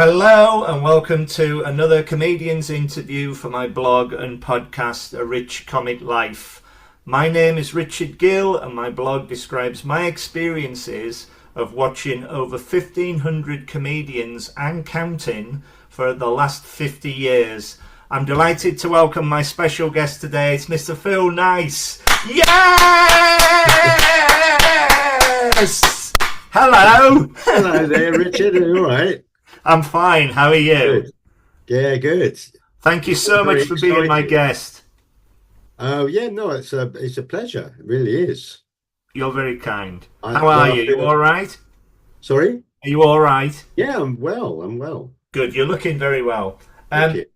Hello and welcome to another comedian's interview for my blog and podcast, A Rich Comic Life. My name is Richard Gill and my blog describes my experiences of watching over 1,500 comedians and counting for the last 50 years. I'm delighted to welcome my special guest today. It's Mr. Phil Nice. Yes! Hello! Hello there, Richard. Are you all right? I'm fine. How are you? Good. Yeah, good. Thank you so much for being my guest. Oh, yeah, no, it's a pleasure. It really is. You're very kind. How are you? You all right? Sorry? Are you all right? Yeah, I'm well. I'm well. Good. You're looking very well. Thank you.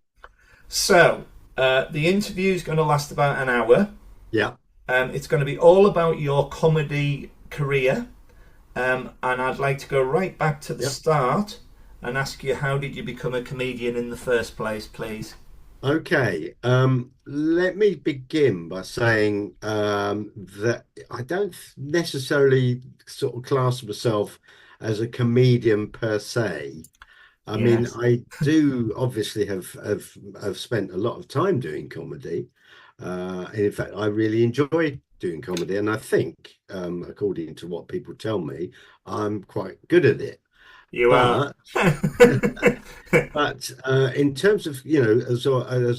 So, the interview is going to last about an hour. Yeah. It's going to be all about your comedy career. And I'd like to go right back to the start and ask you, how did you become a comedian in the first place, please? Okay. Let me begin by saying that I don't necessarily sort of class myself as a comedian per se. I mean, I do obviously have spent a lot of time doing comedy. And in fact, I really enjoy doing comedy, and I think, according to what people tell me, I'm quite good at it. You are. But in terms of, as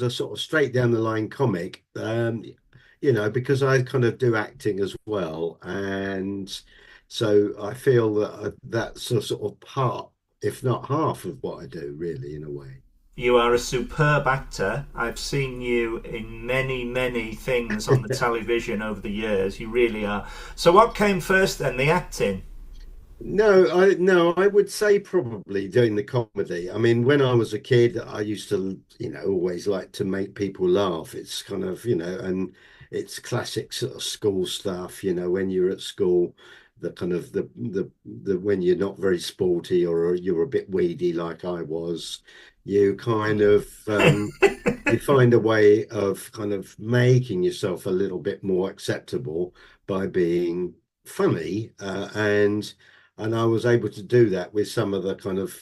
a sort of straight down the line comic, because I kind of do acting as well, and so I feel that that's a sort of part, if not half, of what I do, really, in a way. You are a superb actor. I've seen you in many, many things on the television over the years. You really are. So what came first then, the acting? No, I would say probably doing the comedy. I mean, when I was a kid, I used to, always like to make people laugh. It's kind of, and it's classic sort of school stuff, when you're at school, the kind of the when you're not very sporty or you're a bit weedy like I was, you kind of you find a way of kind of making yourself a little bit more acceptable by being funny, and I was able to do that with some of the kind of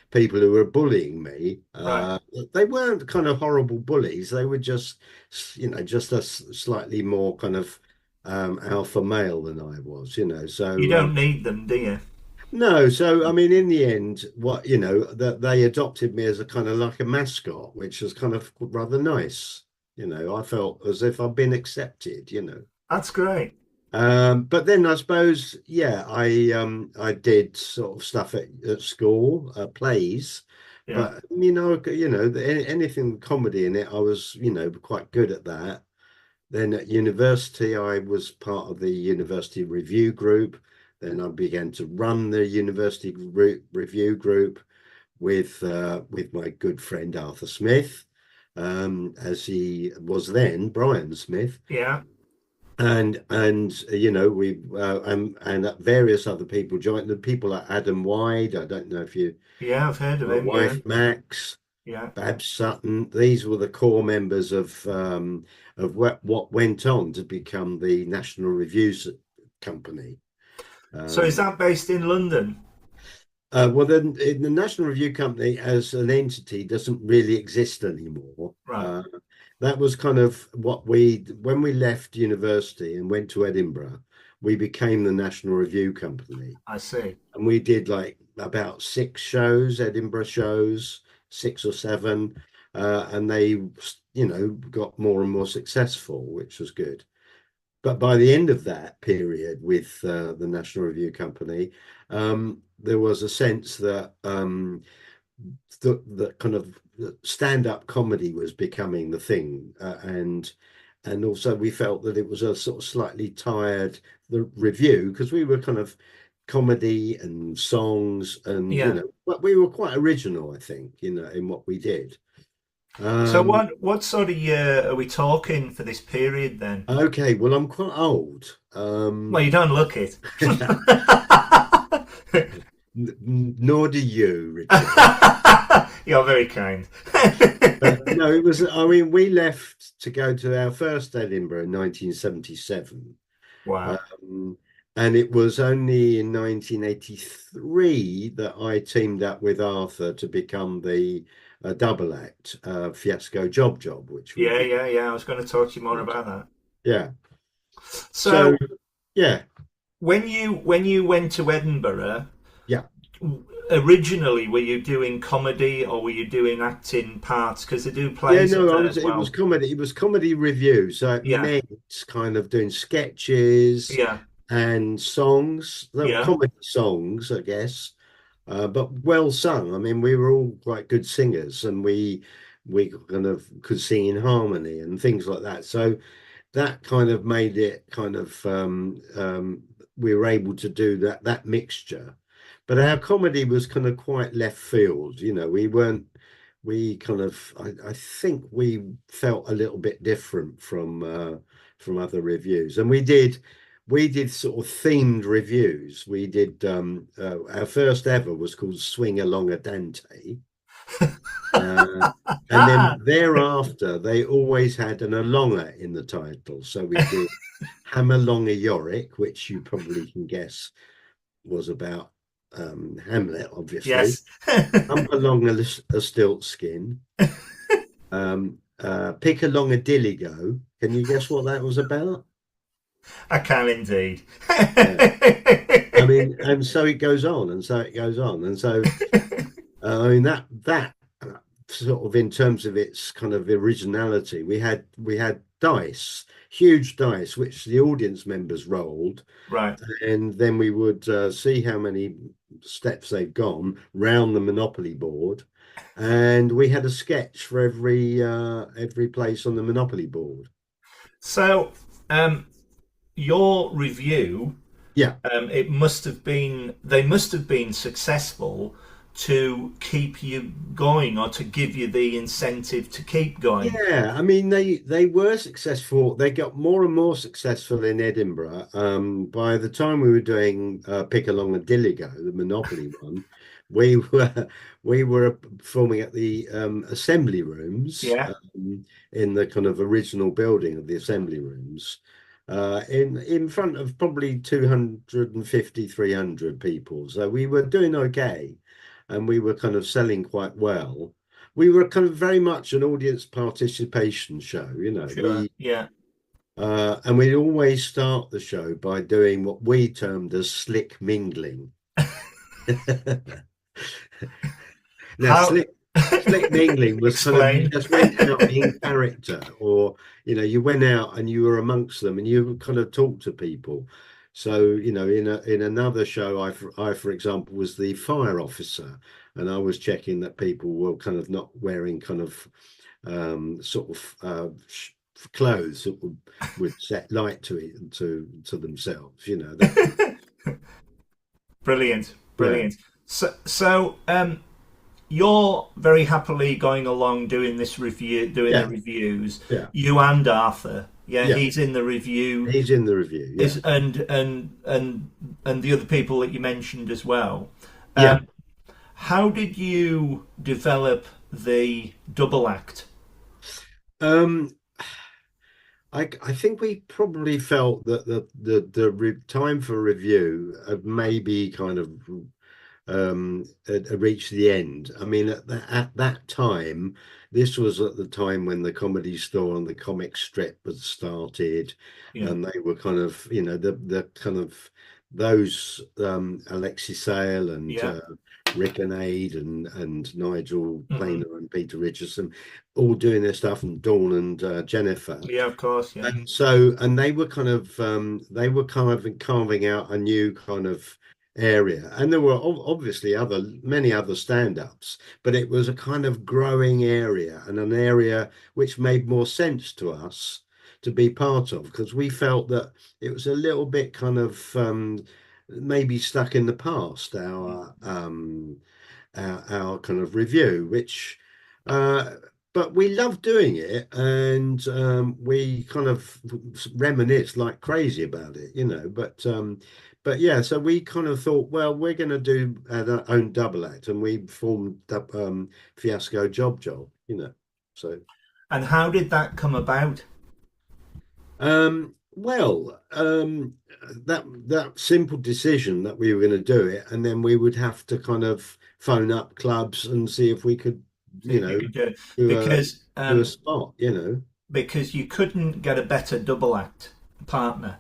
people who were bullying me. Right. They weren't kind of horrible bullies. They were just a slightly more kind of alpha male than I was, So You don't need them, do you? no, so I mean, in the end, that they adopted me as a kind of like a mascot, which was kind of rather nice. I felt as if I'd been accepted. That's great. But then I suppose, yeah, I did sort of stuff at school, plays, Yeah. but anything with comedy in it, I was, quite good at that. Then at university, I was part of the university review group. Then I began to run the university review group with my good friend Arthur Smith, as he was then, Brian Smith. Yeah. And we and various other people joined. The people like Adam Wide. I don't know if you. Yeah, I've heard of My him. wife Max, Yeah. Babs Sutton. These were the core members of what went on to become the National Reviews Company. So is that based in London? Well, then the National Review Company as an entity doesn't really exist anymore. Right. That was kind of when we left university and went to Edinburgh, we became the National Review Company. I see. And we did like about 6 shows, Edinburgh shows, 6 or 7, and they, got more and more successful, which was good. But by the end of that period with the National Review Company, there was a sense that the kind of stand-up comedy was becoming the thing, and also we felt that it was a sort of slightly tired the review, because we were kind of comedy and songs, and but we were quite original, I think, in what we did. So what sort of year are we talking for this period then? Okay, well, I'm quite old. Well, you don't look it. Nor do you, Richard. You're very kind. No, it was, I mean, we left to go to our first Edinburgh in 1977. Wow. And it was only in 1983 that I teamed up with Arthur to become the double act, Fiasco Job Job, which we Yeah, did. yeah, yeah. I was going to talk to you more about that. Yeah. So, So yeah, when you went to Edinburgh, yeah. originally were you doing comedy or were you doing acting parts? Because they do Yeah, plays up no, there as it was well. comedy. It was comedy review. So it Yeah, meant kind of doing sketches yeah, and songs, the yeah. comedy songs, I guess, but well sung. I mean, we were all quite good singers, and we kind of could sing in harmony and things like that. So that kind of made it kind of we were able to do that mixture. But our comedy was kind of quite left field. We weren't. We kind of, I think we felt a little bit different from other reviews, and we did sort of themed reviews. We did our first ever was called Swing Along a Dante. Uh, and then thereafter, they always had an alonga in the title. So we did Ham Along a Yorick, which you probably can guess was about Hamlet, obviously. Yes. Hump Along a Stilt Skin. Pick Along a Dilligo. Can you guess what that was about? I can indeed. Yeah. I mean, and so it goes on, and so it goes on, and so I mean that sort of in terms of its kind of originality, we had dice, huge dice, which the audience members rolled, Right. and then we would see how many steps they've gone round the Monopoly board, and we had a sketch for every place on the Monopoly board. So, your review, Yeah. it must have been, they must have been successful to keep you going or to give you the incentive to keep going. Yeah, I mean they were successful. They got more and more successful in Edinburgh. By the time we were doing Pick Along a Dilligo, the Monopoly one, we were we were performing at the assembly rooms Yeah. in the kind of original building of the assembly rooms, in front of probably 250, 300 people. So we were doing okay, and we were kind of selling quite well. We were kind of very much an audience participation show, Sure. Yeah. and we'd always start the show by doing what we termed as slick mingling. Now, How? slick mingling was kind of you Explain. just went out in character, or you went out and you were amongst them and you kind of talked to people. So, in another show, I for example was the fire officer, and I was checking that people were kind of not wearing kind of sort of clothes that would set light to it to themselves. That Brilliant. yeah, Brilliant. So, you're very happily going along doing this review, doing the yeah, reviews. yeah, You and Arthur. Yeah, yeah. he's in the review. He's in the review. Yeah, Is and the other people that you mentioned as well. yeah. Um, how did you develop the double act? Um, I think we probably felt that the time for review had maybe kind of had reached the end. I mean, at that time, this was at the time when the Comedy Store and the comic strip had started, Yeah, and they were kind of, the kind of those Alexis Sale and yeah, Rick and Aid and Nigel hmm, Planer and Peter Richardson all doing their stuff, and Dawn and Jennifer. yeah, of course, yeah, And they were kind of carving out a new kind of area, and there were obviously many other stand-ups, but it was a kind of growing area, and an area which made more sense to us to be part of, because we felt that it was a little bit kind of maybe stuck in the past, our kind of review, which uh, but we love doing it, and we kind of reminisce like crazy about it, but yeah, so we kind of thought, well, we're going to do our own double act, and we formed up Fiasco Job Job. So And how did that come about? Well, that simple decision that we were going to do it, and then we would have to kind of phone up clubs and see if we could, See you if you know, could do it do a because do a spot, you know. because you couldn't get a better double act partner.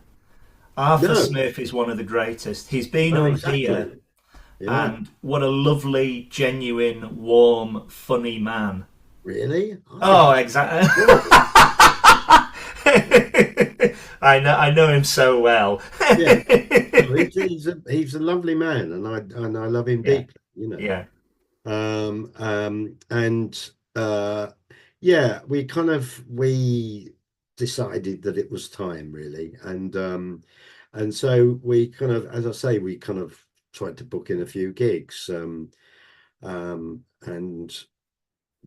Arthur No, Smith is one of the greatest. He's been well, on here, exactly. Yeah, and what a lovely, genuine, warm, funny man. really? I think Oh, he's exactly. good. I know him so well. Yeah, no, he's a lovely man, and I love him Yeah, deeply, you know. yeah. And yeah, we decided that it was time really, and so we kind of, as I say, we kind of tried to book in a few gigs. And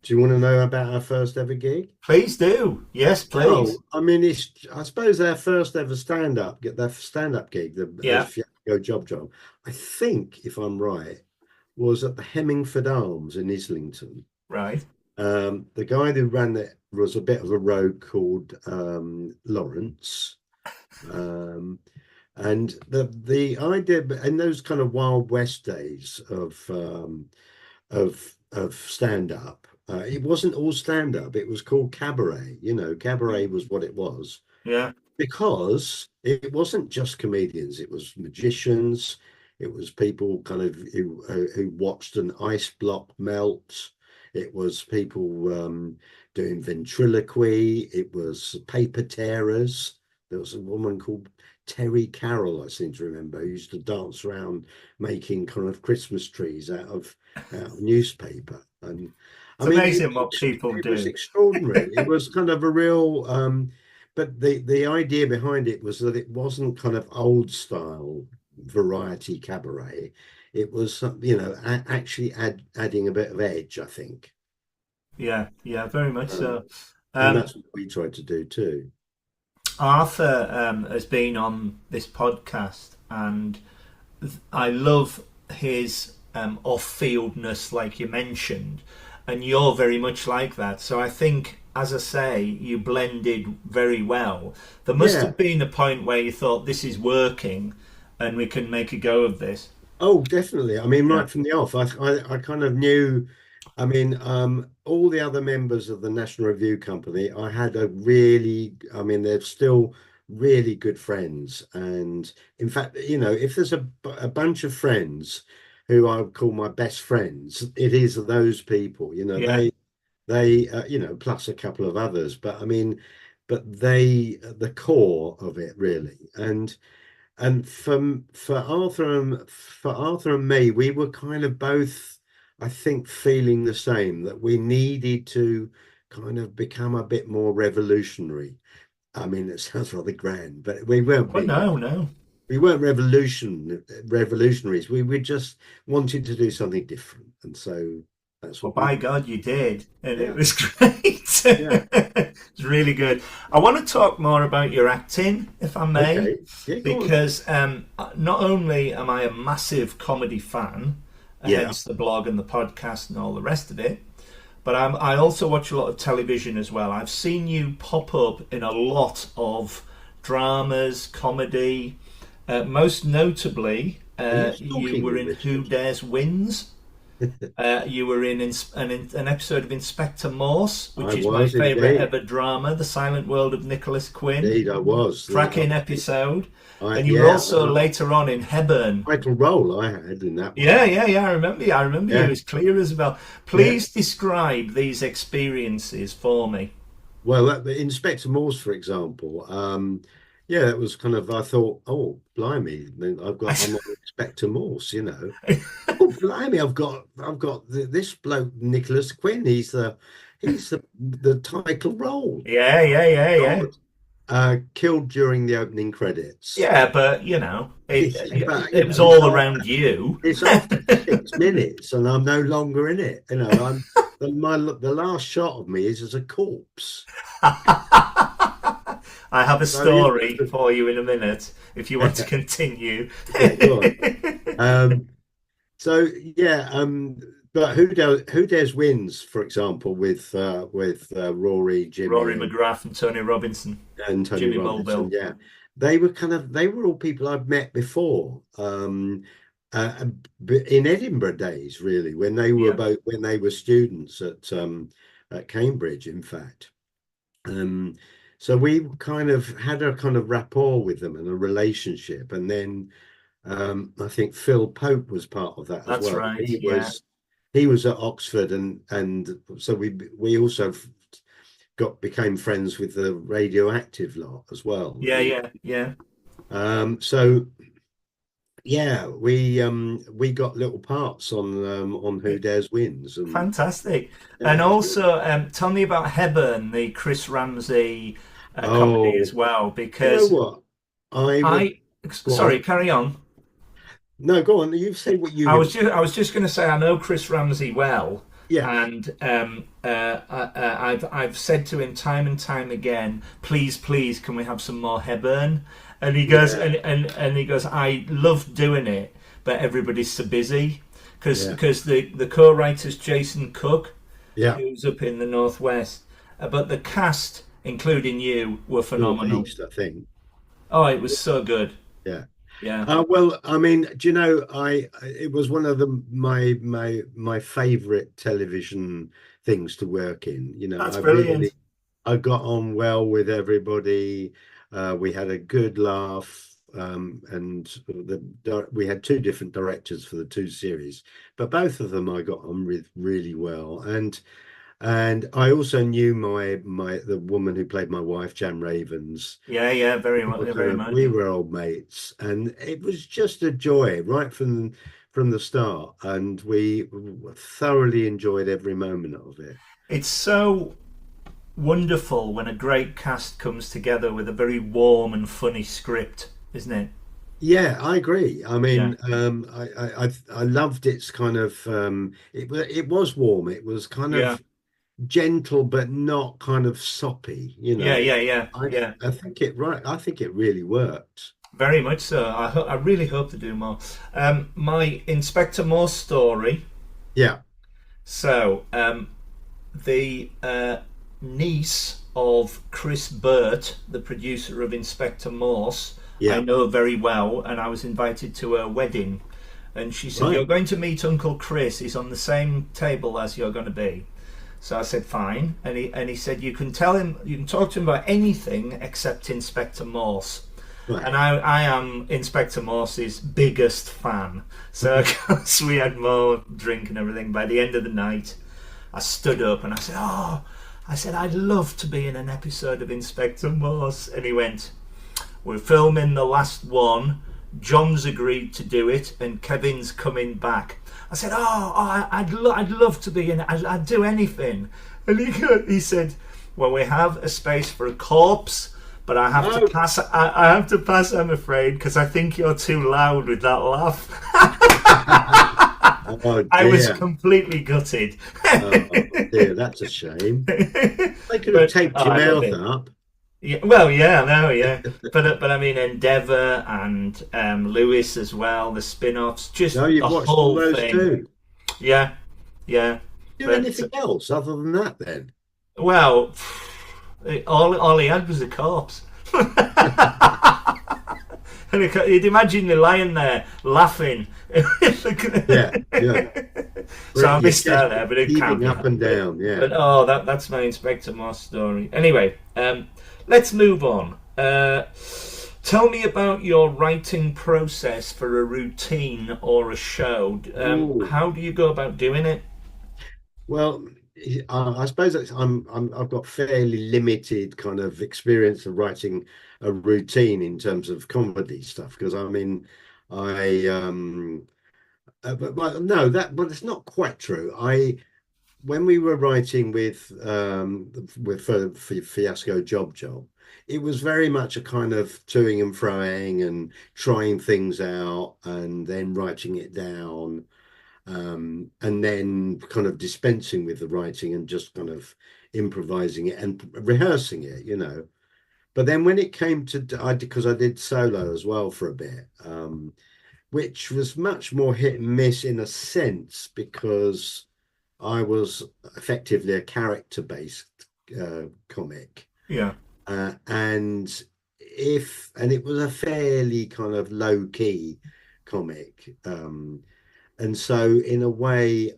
do you want to know about our first ever gig? Please do. Yes, please. Well, I mean, I suppose our first ever stand-up gig, Yeah, as Fiasco Job Job, I think, if I'm right, was at the Hemmingford Arms in Islington. right. The guy who ran it was a bit of a rogue called Lawrence. Um, and the idea in those kind of Wild West days of stand up, it wasn't all stand up. It was called cabaret. You know, cabaret was what it was Yeah, because it wasn't just comedians. It was magicians. It was people kind of who watched an ice block melt. It was people doing ventriloquy. It was paper tearers. There was a woman called Terry Carroll, I seem to remember, who used to dance around making kind of Christmas trees out of newspaper. And I it's mean, amazing what people it was do. extraordinary. It was kind of a real, but the idea behind it was that it wasn't kind of old style variety cabaret. It was, actually adding a bit of edge, I think. Yeah, yeah, very much Um, so. and Um, that's what we tried to do too. Arthur has been on this podcast, and I love his off-fieldness, like you mentioned, and you're very much like that. So I think, as I say, you blended very well. There must Yeah. have been a point where you thought this is working, and we can make a go of this. Oh, definitely. I mean, Yeah, right from the off, I kind of knew. I mean, all the other members of the National Review Company, I had a really, I mean, they're still really good friends. And in fact, if there's a bunch of friends who I would call my best friends, it is those people. yeah. Plus a couple of others. But I mean, but they, the core of it really. And for Arthur and me, we were kind of both, I think, feeling the same, that we needed to kind of become a bit more revolutionary. I mean, it sounds rather grand, but we weren't Oh being no, no. we weren't revolutionaries. We just wanted to do something different, and so that's Well, what we by did. God, you did, and it Yeah, was great. yeah. It's really good. I want to talk more about your acting, if I may, Okay, yeah. Go on. because not only am I a massive comedy fan, Yeah. hence the blog and the podcast and all the rest of it, but I also watch a lot of television as well. I've seen you pop up in a lot of dramas, comedy. Most notably, Are you you stalking were me, in Who Richard? Dares Wins. You were in an episode of Inspector Morse, which I is my was favourite indeed. ever drama, The Silent World of Nicholas Quinn. Indeed, I was. Cracking episode. And you were Yeah, also later on in Hebburn. title role I had in that one. Yeah, yeah, yeah. I remember you. I remember you Yeah, as clear as a bell. yeah. Please describe these experiences for me. Well, Inspector Morse, for example, yeah, it was kind of, I thought, oh, blimey, I'm on Inspector Morse. Oh, blimey, I've got this bloke, Nicholas Quinn. He's the title role. Yeah, yeah, yeah, yeah. God, killed during the opening credits. Yeah, but But it was all around you. it's after 6 minutes, and I'm no longer in it. The last shot of me is as a corpse. I have a So you story for you in a minute if you want to continue. yeah, go on. Um, so yeah, But who dares wins, for example, with Rory, Rory Jimmy, McGrath and Tony Robinson, and Tony Jimmy Robinson. Mulville. Yeah, they were all people I'd met before. Uh, in Edinburgh days, really, Yeah, when they were students at Cambridge, in fact. Um, so we kind of had a kind of rapport with them and a relationship, and then I think Phil Pope was part of that as that's well. right. Yeah, He was at Oxford, and so we also became friends with the radioactive lot as well. yeah, yeah, yeah. So yeah, we got little parts on Who Dares Wins, and Fantastic. yeah, And it was good. also, tell me about Hebburn, the Chris Ramsey comedy as Oh, well, you know because what? I would I, go sorry, on. carry on. No, go on. You say what you would. I was just going to say I know Chris Ramsey well, Yeah, and I've said to him time and time again, please, please, can we have some more Hebburn? And he goes, yeah, and he goes, I love doing it, but everybody's so busy yeah, because the co-writer's Jason Cook, yeah. who's up in the northwest, but the cast, including you, were phenomenal. Northeast, I think. Oh, it was so good. Yeah. Yeah, Well, I mean, do you know, it was one of my favorite television things to work in. You know, that's brilliant. I got on well with everybody. We had a good laugh, and we had two different directors for the two series, but both of them I got on with really well. And I also knew the woman who played my wife, Jan Ravens. Yeah, yeah, very We much. were old mates, and it was just a joy right from the start, and we thoroughly enjoyed every moment of it. It's so wonderful when a great cast comes together with a very warm and funny script, isn't it? Yeah, I agree. I Yeah, mean, I loved its kind of it was warm. It was kind yeah, of gentle, but not kind of soppy. You yeah, know, yeah, yeah, yeah. I think it right. I think it really worked. Very much so. I really hope to do more. My Inspector Morse story. Yeah, So, the niece of Chris Burt, the producer of Inspector Morse, I yeah, know very well, and I was invited to her wedding. And she said, "You're right. going to meet Uncle Chris. He's on the same table as you're going to be." So I said, "Fine." And he said, you can talk to him about anything except Inspector Morse." Right. And I am Inspector Morse's biggest fan. So of course we had more drink and everything. By the end of the night, I stood up and I said, "Oh," I said, "I'd love to be in an episode of Inspector Morse." And he went, "We're filming the last one. John's agreed to do it, and Kevin's coming back." I said, I'd love to be in it. I'd do anything." And he said, "Well, we have a space for a corpse, but I have to Oh, pass. I have to pass, I'm afraid, because I think you're too loud with that laugh." oh I was dear. completely gutted. Oh dear, that's a shame. They could have But taped your I love mouth it. up. Yeah, well, yeah, no, yeah, but I mean Endeavour and Lewis as well, the spin-offs, No, just you've the watched all whole those thing. too. Yeah, yeah, Do but anything else other than that then? well, all he had was a corpse. And you'd imagine the lion there laughing. Yeah, yeah. So I Your missed chest out there, but it can't heaving be up and helped. down. Yeah. But oh, that's my Inspector Moss story. Anyway, let's move on. Tell me about your writing process for a routine or a show. Ooh. How do you go about doing it? Well, I suppose I've got fairly limited kind of experience of writing a routine in terms of comedy stuff because I mean, I but no, but it's not quite true. I when we were writing with for Fiasco Job, it was very much a kind of toing and froing and trying things out and then writing it down, and then kind of dispensing with the writing and just kind of improvising it and rehearsing it, you know. But then when it came to because I did solo as well for a bit, which was much more hit and miss in a sense because I was effectively a character-based comic. Yeah. And it was a fairly kind of low-key comic. And so in a way,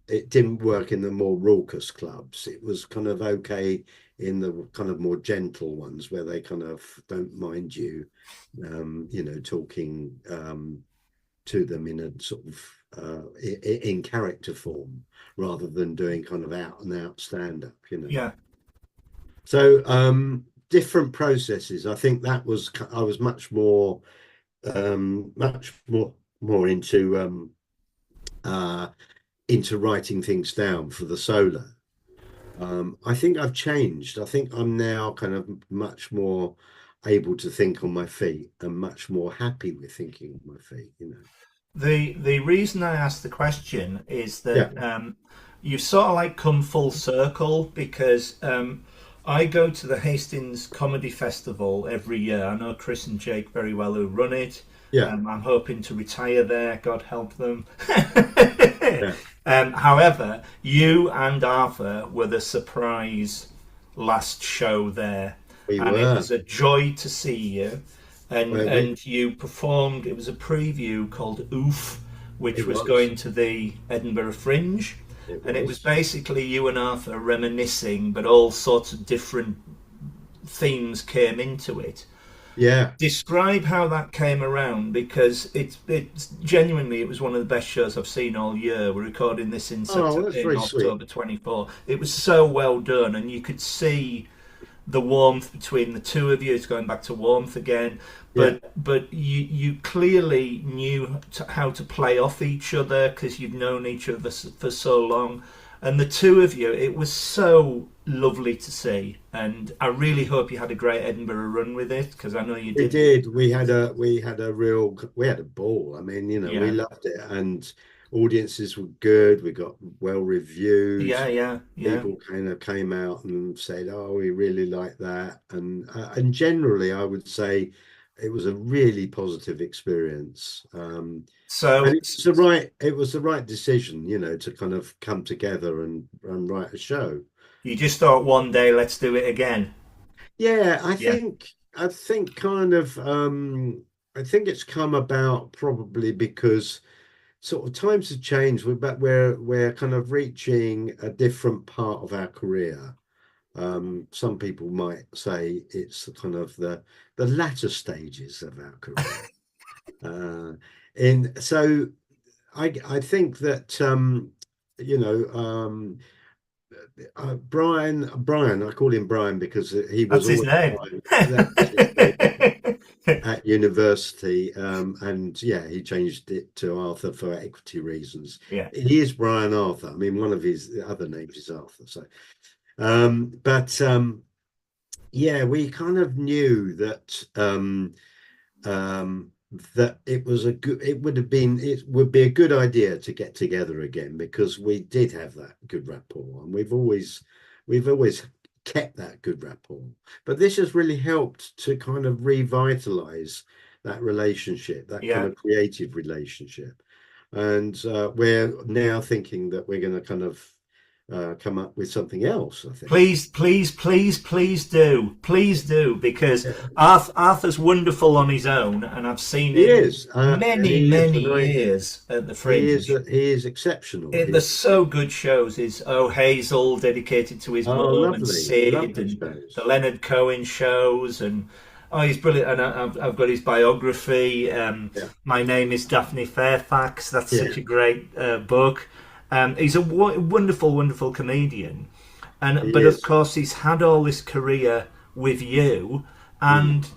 it didn't work in the more raucous clubs. It was kind of okay in the kind of more gentle ones where they kind of don't mind you, talking to them in a sort of in character form rather than doing kind of out and out stand up. Yeah. So different processes. I think I was much more uh, into writing things down for the solo. I think I've changed. I think I'm now kind of much more able to think on my feet and much more happy with thinking on my feet. The reason I asked the question is Yeah, that you've sort of like come full circle because I go to the Hastings Comedy Festival every year. I know Chris and Jake very well who run it. yeah, I'm hoping to retire there, God help them. yeah. However, you and Arthur were the surprise last show there, We and it were. was a joy to see you. And Well, we, and you performed. It was a preview called Oof, which it was was. going to the Edinburgh Fringe, It and it was was. basically you and Arthur reminiscing, but all sorts of different themes came into it. Yeah. Describe how that came around because it's genuinely it was one of the best shows I've seen all year. We're recording this in Oh, September, that's in very sweet. October 24. It was so well done, and you could see the warmth between the two of you. It's going back to warmth again, Yeah. but you clearly knew how to play off each other because you've known each other for so long, and the two of you. It was so lovely to see, and I really hope you had a great Edinburgh run with it because I know you We did. did. We had a ball. I mean, we Yeah, loved it, and audiences were good. We got well reviewed. yeah, yeah, yeah. People kind of came out and said, "Oh, we really like that," and generally, I would say it was a really positive experience. And So it was the right decision, to kind of come together and write a show. you just thought one day let's do it again. Yeah, Yeah, I think kind of I think it's come about probably because sort of times have changed. We're kind of reaching a different part of our career. Some people might say it's kind of the latter stages of our career. Uh, and so I think that you know Brian, I call him Brian because he was that's his always name. Brian. That was his name at university. And yeah, he changed it to Arthur for equity reasons. Yeah. He is Brian Arthur. I mean, one of his other names is Arthur. So, but yeah, we kind of knew um, that it would be a good idea to get together again because we did have that good rapport, and we've always kept that good rapport. But this has really helped to kind of revitalize that relationship, that kind Yeah. of creative relationship. And we're now thinking that we're going to kind of come up with something else, I think. Please, please, please, please do, because Yeah. Arthur's wonderful on his own, and I've seen He him is, many, he is, many and years at the Fringe. he is exceptional. They're so good shows. His Oh Hazel, dedicated to his Oh, mum, and lovely, Sid, lovely and the shows. Leonard Cohen shows, and oh, he's brilliant. And I've got his biography. Yeah, My Name is Daphne Fairfax. That's yeah, such a great book. He's a wonderful, wonderful comedian, and he but of is. course he's had all this career with you, Mm. and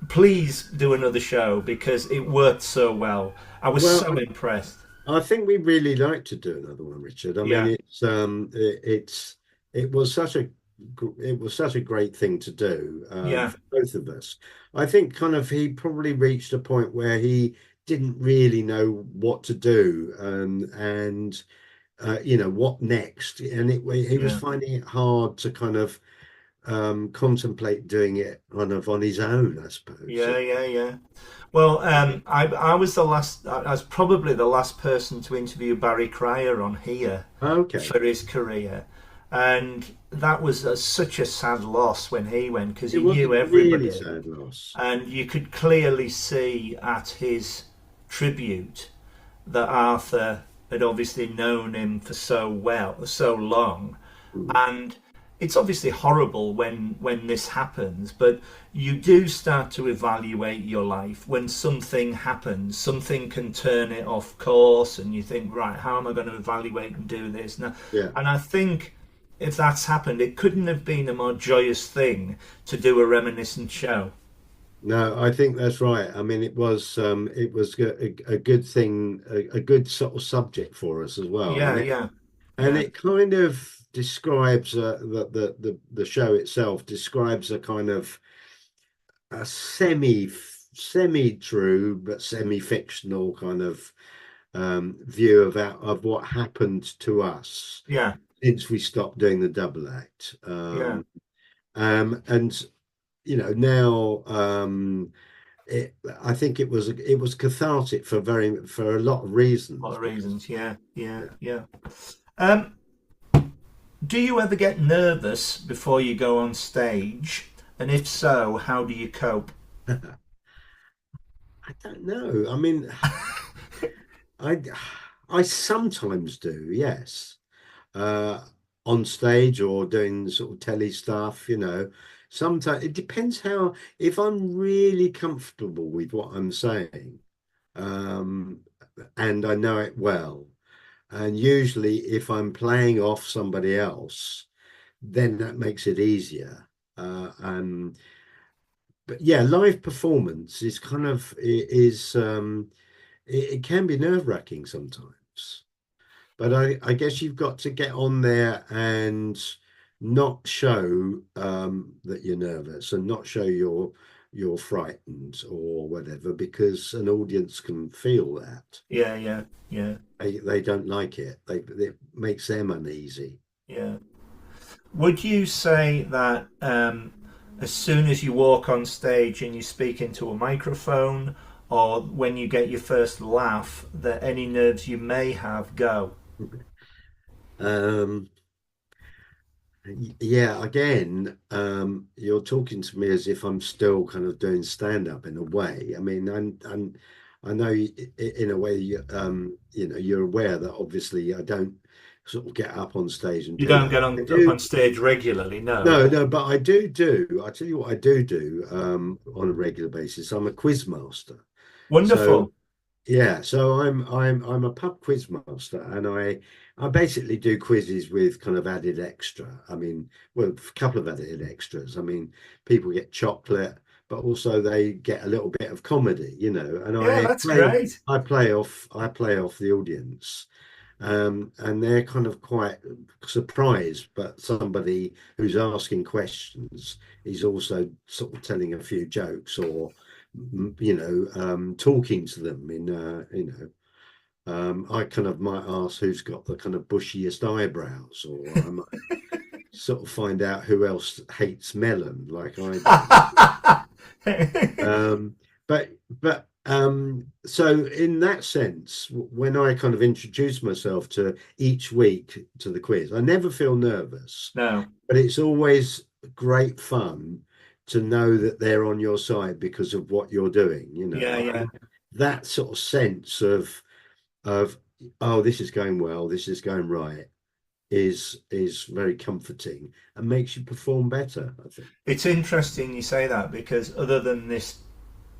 please do another show because it worked so well. I was Well, so impressed. I think we really like to do another one, Richard. I mean, Yeah, it was it was such a great thing to do yeah, for both of us. I think kind of he probably reached a point where he didn't really know what to do, and what next, and he was yeah. finding it hard to kind of contemplate doing it kind of on his own, I suppose. Yeah, yeah, yeah. Well, I was the last. I was probably the last person to interview Barry Cryer on here Okay. for his career, and that was such a sad loss when he went because It he was a knew really everybody, sad loss. and you could clearly see at his tribute that Arthur had obviously known him for so long, Mm. and it's obviously horrible when this happens, but you do start to evaluate your life when something happens. Something can turn it off course, and you think, right, how am I going to evaluate and do this now? Yeah. And I think if that's happened, it couldn't have been a more joyous thing to do a reminiscent show. No, I think that's right. I mean, it was a good thing, a good sort of subject for us as well, Yeah, yeah, and yeah, it kind of describes the show itself describes a kind of a semi true but semi fictional kind of view of what happened to us yeah, since we stopped doing the double act. yeah. And now I think it was cathartic for a lot of A lot reasons. of reasons. Yeah, yeah, yeah. Um, Do you ever get nervous before you go on stage? And if so, how do you cope? I don't know. I mean, I I sometimes do, yes. Uh, on stage or doing sort of telly stuff, Sometimes it depends how if I'm really comfortable with what I'm saying, um, and I know it well. And usually, if I'm playing off somebody else, then that makes it easier. But yeah, live performance is kind of is it can be nerve-wracking sometimes. But I guess you've got to get on there and not show that you're nervous and not show you're frightened or whatever, because an audience can feel that. Yeah, yeah, yeah, They don't like it. It makes them uneasy. yeah. Would you say that as soon as you walk on stage and you speak into a microphone, or when you get your first laugh, that any nerves you may have go? Um, yeah, again, you're talking to me as if I'm still kind of doing stand up in a way. I mean, I know in a way, you're aware that obviously I don't sort of get up on stage and You do don't that. get I up do, on stage regularly, no. no, no, but I do. I tell you what I do on a regular basis. I'm a quiz master. So Wonderful. yeah, so I'm a pub quiz master, and I basically do quizzes with kind of added extra. I mean, well, a couple of added extras. I mean, people get chocolate, but also they get a little bit of comedy, and Yeah, that's great. I play off the audience. And they're kind of quite surprised, but somebody who's asking questions is also sort of telling a few jokes or talking to them I kind of might ask who's got the kind of bushiest eyebrows, or I might sort of find out who else hates melon like I do. Um, so in that sense, when I kind of introduce myself to each week to the quiz, I never feel nervous, No. but it's always great fun to know that they're on your side because of what you're doing. Yeah, yeah, That sort of sense of oh, this is going well, this is going right, is very comforting and makes you perform better, I think. it's interesting you say that because other than this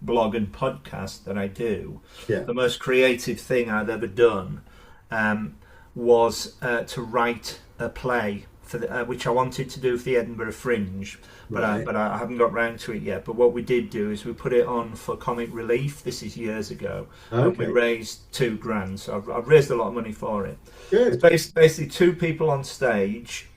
blog and podcast that I do, Yeah. the most creative thing I'd ever done um, was to write a play for which I wanted to do for the Edinburgh Fringe, Right. but I haven't got round to it yet. But what we did do is we put it on for Comic Relief. This is years ago, and we Okay. raised £2,000. So I've raised a lot of money for it. It's Good. basically two people on stage.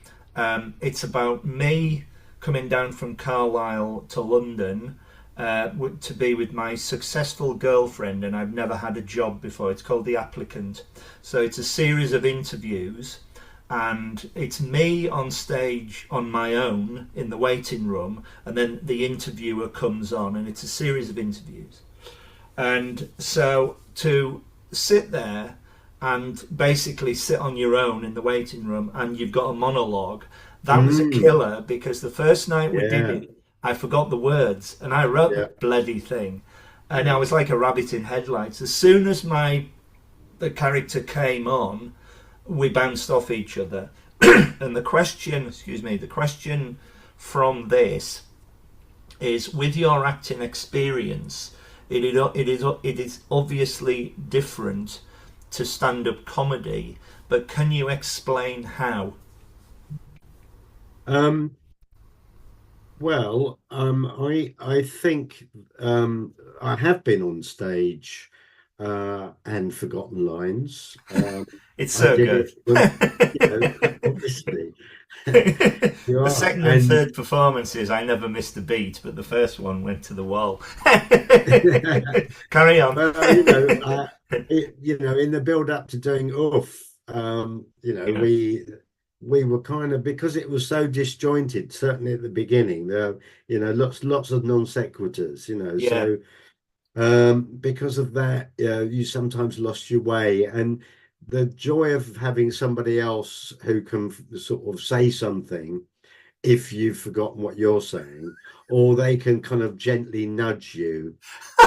It's about me coming down from Carlisle to London to be with my successful girlfriend, and I've never had a job before. It's called The Applicant. So it's a series of interviews, and it's me on stage on my own in the waiting room, and then the interviewer comes on, and it's a series of interviews. And so to sit there and basically sit on your own in the waiting room and you've got a monologue, that was a Mm, killer because the first night we did yeah, it, I forgot the words and I wrote the yeah, bloody thing. And I yeah. was like a rabbit in headlights. As soon as my the character came on, we bounced off each other. And the question, excuse me, the question from this is with your acting experience, it is obviously different to stand up comedy, but can you explain how? Um, I think I have been on stage and forgotten lines. It's I so did good. it when, obviously, you The are, second and and third performances, I never missed a beat, but the first one went to the wall. Carry on. but in the build up to doing Oof, Yeah, we were kind of, because it was so disjointed, certainly at the beginning, there, lots of non sequiturs, yeah, so because of that, you sometimes lost your way, and the joy of having somebody else who can sort of say something if you've forgotten what you're saying, or they can kind of gently nudge you,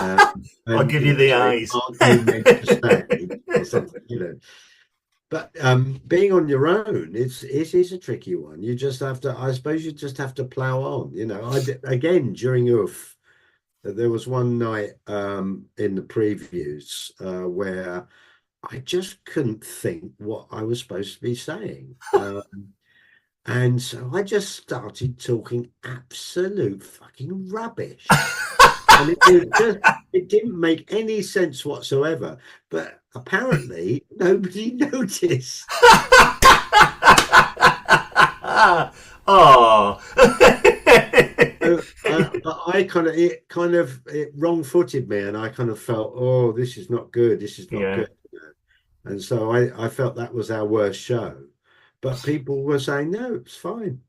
um, I'll and give you the say, eyes. "Aren't you meant to say?" or something. But being on your own, it is a tricky one. You just have to, I suppose, you just have to plow on. Again during Oof, there was one night in the previews where I just couldn't think what I was supposed to be saying. And so I just started talking absolute fucking rubbish. And it didn't make any sense whatsoever. But apparently nobody noticed. Oh, But it wrong-footed me, and I kind of felt, oh, this is not good. This is not yeah. good. And so I felt that was our worst show. But people were saying, no, it's fine.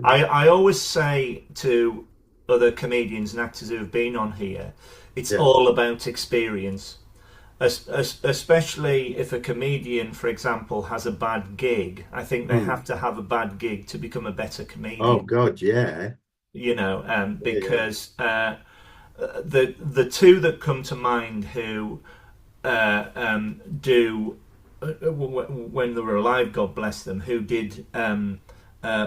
I always say to other comedians and actors who have been on here, it's Yeah. all about experience. Especially if a comedian, for example, has a bad gig. I think they Mm. have to have a bad gig to become a better Oh comedian. God, yeah. Yeah. Because the two that come to mind who do when they were alive, God bless them, who did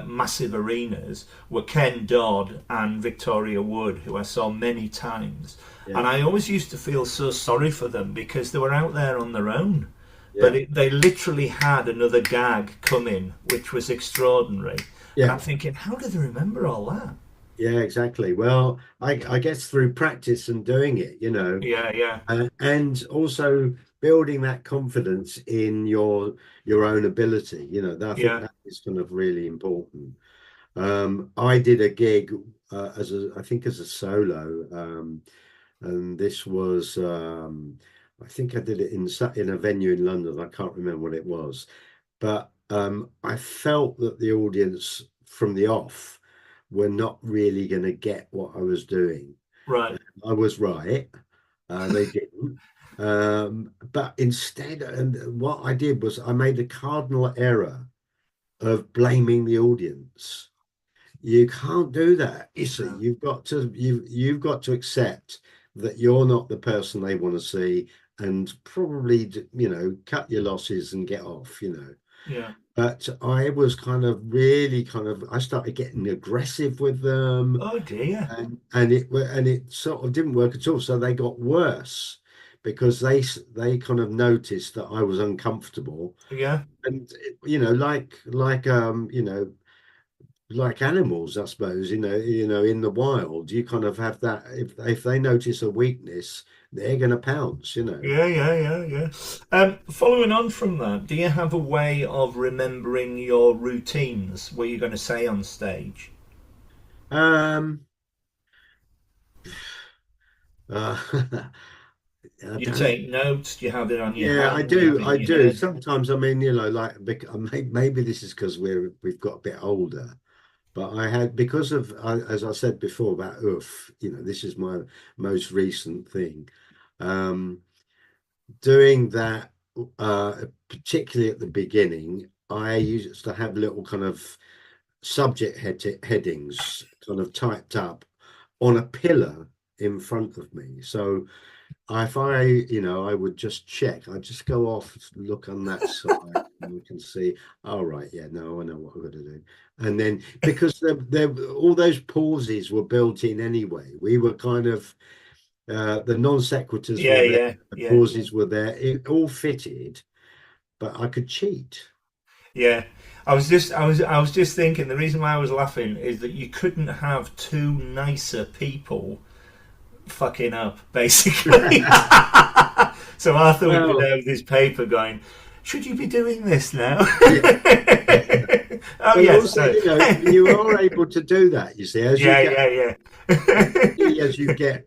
massive arenas were Ken Dodd and Victoria Wood, who I saw many times. Yeah. And I always used to feel so sorry for them because they were out there on their own. But Yeah. they literally had another gag coming, which was extraordinary. And I'm Yeah. thinking, how do they remember all that? Yeah, exactly. Well, I guess through practice and doing it, Yeah, yeah, and also building that confidence in your own ability, I think yeah. that is kind of really important. I did a gig I think as a solo, and this was I think I did it in a venue in London. I can't remember what it was, but I felt that the audience from the off were not really going to get what I was doing. Right. I was right. They didn't. But instead, and what I did was I made a cardinal error of blaming the audience. You can't do that. You see, No. you've got to accept that you're not the person they want to see, and probably cut your losses and get off. Yeah. But I was kind of really I started getting aggressive with them, Oh dear. and it sort of didn't work at all. So they got worse because they kind of noticed that I was uncomfortable, Yeah. and like animals, I suppose, in the wild, you kind of have that. If they notice a weakness, they're going to pounce. Yeah, yeah, yeah, yeah. Following on from that, do you have a way of remembering your routines? What you're going to say on stage? Um, uh, I You don't. take notes, do you have it on your Yeah, I hand, you have do. it in I your do. head? Sometimes, I mean, you know, like maybe this is because we've got a bit older, but I had because of as I said before about oof, you know, this is my most recent thing. Um, Doing that, particularly at the beginning, I used to have little kind of headings kind of typed up on a pillar in front of me. So if I, you know, I would just check. I'd just go off, look on that side, and we can see. All right, yeah, no, I know what I've got to do. And then because all those pauses were built in anyway, we were kind of the non sequiturs were Yeah, there, yeah, the yeah, pauses were there. It all fitted, but I could cheat. yeah. I was just thinking the reason why I was laughing is that you couldn't have two nicer people fucking up, basically. So Arthur would be Well, there with his paper going, should you be doing this now? yeah, Oh, but yes. also, So, you know, you are able to do that. You see, yeah, yeah, yeah. as you get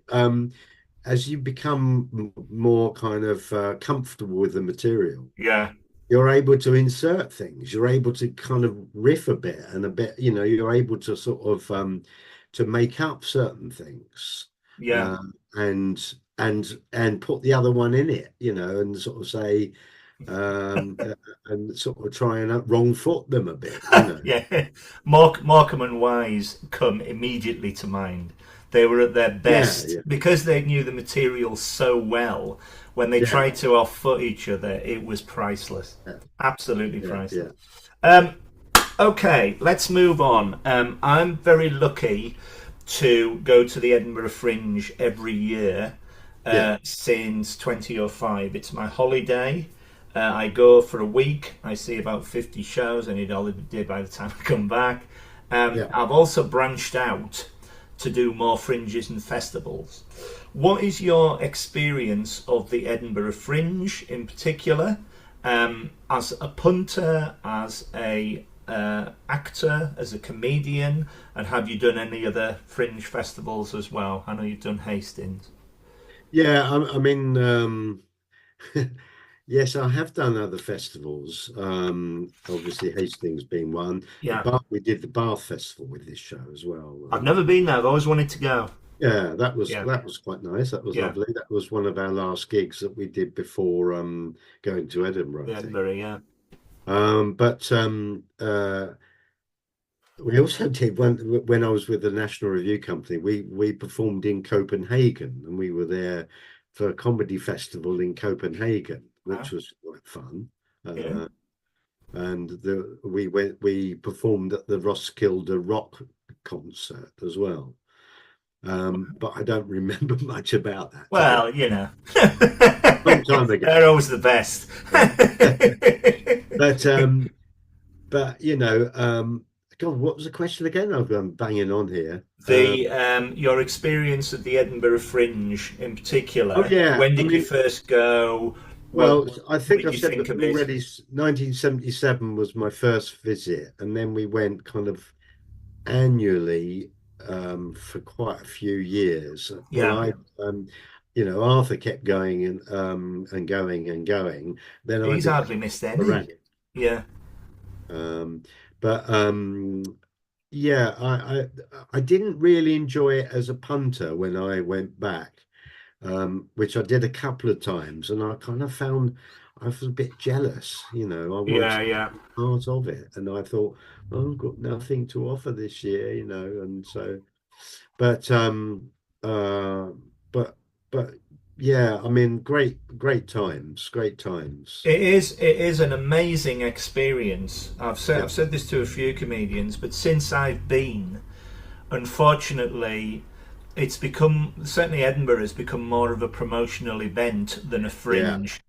as you become more kind of comfortable with the material, Yeah, you're able to insert things. You're able to kind of riff a bit and a bit, you know, you're able to sort of to make up certain things yeah. um, and put the other one in it, you know, and sort of say and sort of try and wrong foot them a bit, you know. Yeah, Markham and Wise come immediately to mind. They were at their Yeah, best yeah, because they knew the material so well. When they yeah, tried to off-foot each other, it was priceless, yeah, absolutely yeah, priceless. yeah, Um, okay, let's move on. I'm very lucky to go to the Edinburgh Fringe every year yeah, since 2005. It's my holiday. I go for a week. I see about 50 shows. I need a holiday by the time I come back. yeah. I've also branched out to do more fringes and festivals. What is your experience of the Edinburgh Fringe in particular? As a punter, as a actor, as a comedian, and have you done any other fringe festivals as well? I know you've done Hastings. Yeah, I mean, yes, I have done other festivals. Obviously, Hastings being one. Yeah, We did the Bath Festival with this show as well. I've never been there. I've always wanted to go. Yeah, Yeah, that was quite nice. That was yeah, lovely. That was one of our last gigs that we did before going to Edinburgh, the I think. Edinburgh. Yeah. But we also did one when I was with the National Review Company. We performed in Copenhagen, and we were there for a comedy festival in Copenhagen, which Ah, was quite fun. yeah. Uh, and we performed at the Roskilde Rock concert as well. But I don't remember much about that, to be Well, you know, long time ago. they're always the best. Yeah. But you know, God, what was the question again? I'm banging on here. The your experience at the Edinburgh Fringe in Oh particular. yeah, When I did you mean, first go? well, I What think did I've you said think that of it? already. 1977 was my first visit, and then we went kind of annually for quite a few years. Well, Yeah, um, you know, Arthur kept going and going and going. Then I he's became hardly missed any. sporadic. Yeah, Um, but yeah, I didn't really enjoy it as a punter when I went back, which I did a couple of times, and I kind of found I was a bit jealous. You know, I wanted yeah, yeah. part of it, and I thought, oh, I've got nothing to offer this year, you know, and so, but uh, but but yeah, I mean, great times. It is an amazing experience. Yeah, I've said this to a few comedians, but since I've been, unfortunately, it's become certainly Edinburgh has become more of a promotional event than a yeah. fringe,